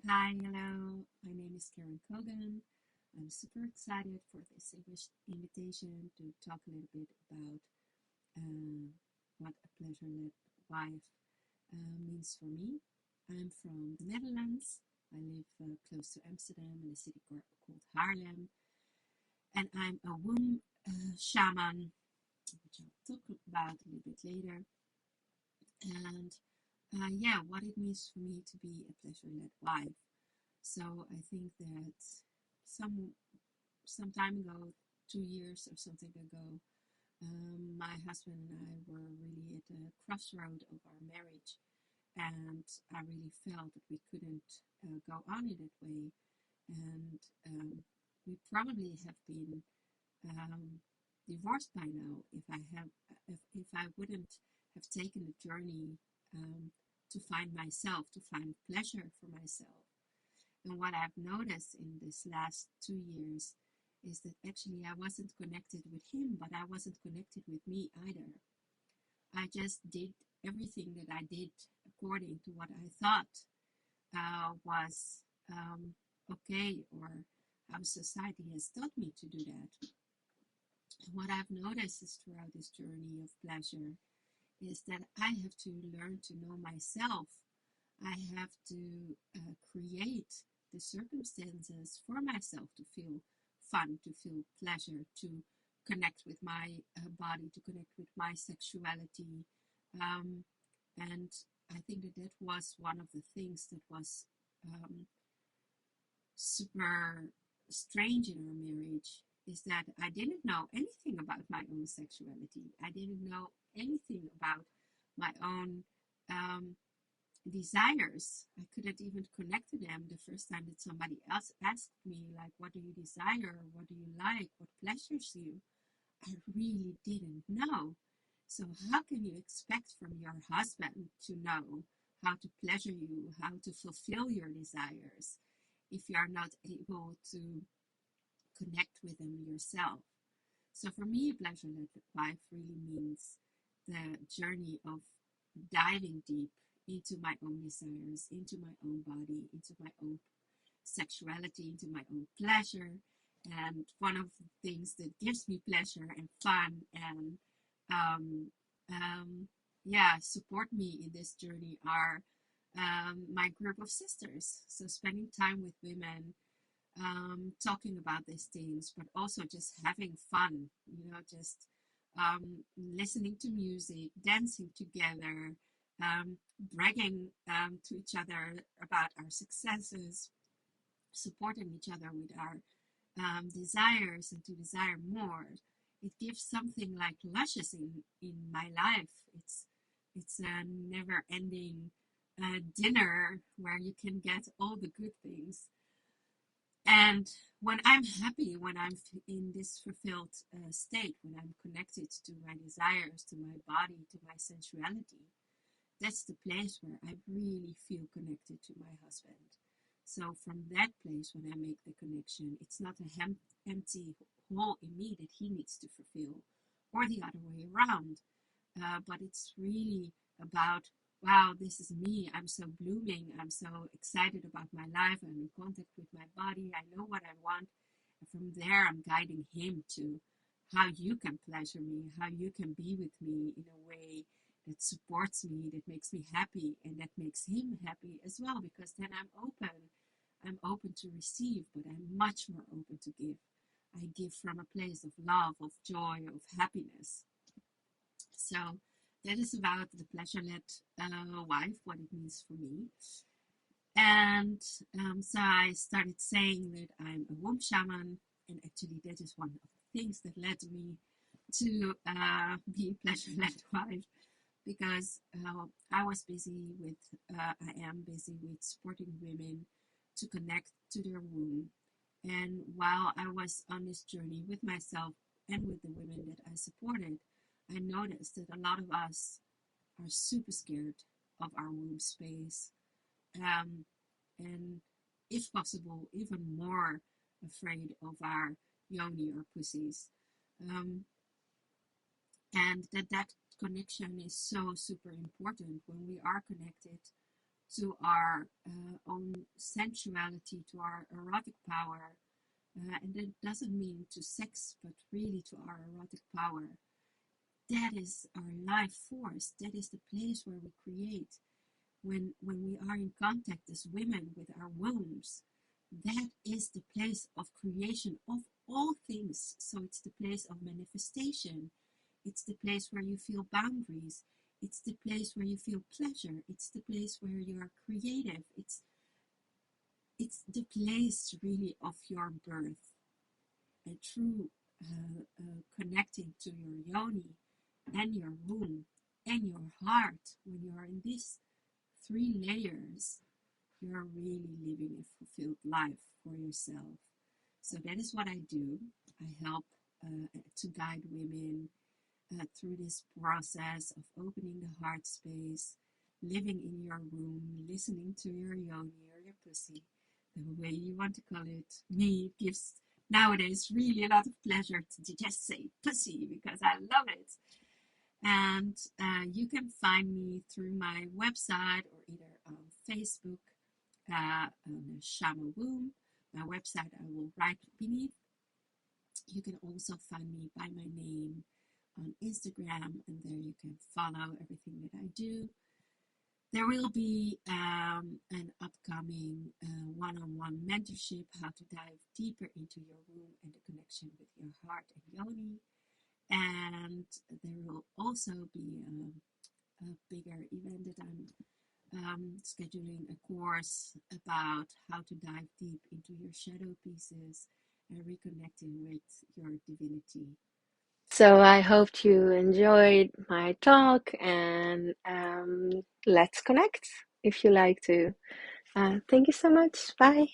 Hi, hello. My name is Karen Kogan. I'm super excited for this invitation to talk a little bit about uh, what a pleasure-led wife means for me. I'm from the Netherlands. I live close to Amsterdam in a city called Haarlem, and I'm a womb shaman, which I'll talk about a little bit later. And yeah, what it means for me to be a pleasure-led wife. So I think that some some time ago, 2 years or something ago, my husband and I were really at a crossroad of our marriage, and I really felt that we couldn't go on in that way, and we probably have been um, divorced by now if I wouldn't have taken the journey to find myself, to find pleasure for myself. And what I've noticed in this last 2 years is that actually I wasn't connected with him, but I wasn't connected with me either. I just did everything that I did according to what I thought was okay, or how society has taught me to do that. And what I've noticed is throughout this journey of pleasure is that I have to learn to know myself. I have to create the circumstances for myself to feel fun, to feel pleasure, to connect with my body, to connect with my sexuality. Um, and I think that that was one of the things that was um, super strange in our marriage, is that I didn't know anything about my own sexuality. I didn't know anything about my own um, desires. I couldn't even connect to them the first time that somebody else asked me, like, what do you desire? What do you like? What pleasures you? I really didn't know. So, how can you expect from your husband to know how to pleasure you, how to fulfill your desires, if you are not able to connect with them yourself? So, for me, pleasure-led life really means the journey of diving deep into my own desires, into my own body, into my own sexuality, into my own pleasure. And one of the things that gives me pleasure and fun and um, yeah, support me in this journey are my group of sisters. So spending time with women, talking about these things, but also just having fun, just listening to music, dancing together, bragging to each other about our successes, supporting each other with our desires and to desire more. It gives something like luscious in my life. It's a never ending dinner where you can get all the good things. And when I'm happy, when I'm in this fulfilled state, when I'm connected to my desires, to my body, to my sensuality, that's the place where I really feel connected to my husband. So from that place, when I make the connection, it's not a empty hole in me that he needs to fulfill, or the other way around. But it's really about, wow, this is me. I'm so blooming. I'm so excited about my life. I'm in contact with my body. I know what I want. And from there, I'm guiding him to how you can pleasure me, how you can be with me in a way that supports me, that makes me happy, and that makes him happy as well, because then I'm open. I'm open to receive, but I'm much more open to give. I give from a place of love, of joy, of happiness. So that is about the pleasure-led wife, what it means for me. And so I started saying that I'm a womb shaman, and actually that is one of the things that led me to be a pleasure-led wife, because I was busy with, I am busy with supporting women to connect to their womb. And while I was on this journey with myself and with the women that I supported, I noticed that a lot of us are super scared of our womb space, um, and if possible, even more afraid of our yoni or pussies. Um, and that connection is so super important. When we are connected to our own sensuality, to our erotic power. And that doesn't mean to sex, but really to our erotic power. That is our life force. That is the place where we create. When we are in contact as women with our wombs, that is the place of creation of all things. So it's the place of manifestation. It's the place where you feel boundaries. It's the place where you feel pleasure. It's the place where you are creative. It's the place really of your birth. And through connecting to your yoni and your womb and your heart, when you are in these 3 layers, you're really living a fulfilled life for yourself. So that is what I do. I help to guide women through this process of opening the heart space, living in your womb, listening to your yoni or your pussy, the way you want to call it. Me, it gives nowadays really a lot of pleasure to just say pussy because I love it. And you can find me through my website or either on Facebook, on the Shaman Womb. My website I will write beneath. You can also find me by my name on Instagram, and there you can follow everything that I do. There will be an upcoming one-on-one mentorship, how to dive deeper into your womb and the connection with your heart and yoni. And there will also be a bigger event that I'm scheduling a course about how to dive deep into your shadow pieces and reconnecting with your divinity. So I hope you enjoyed my talk, and let's connect if you like to. Thank you so much. Bye.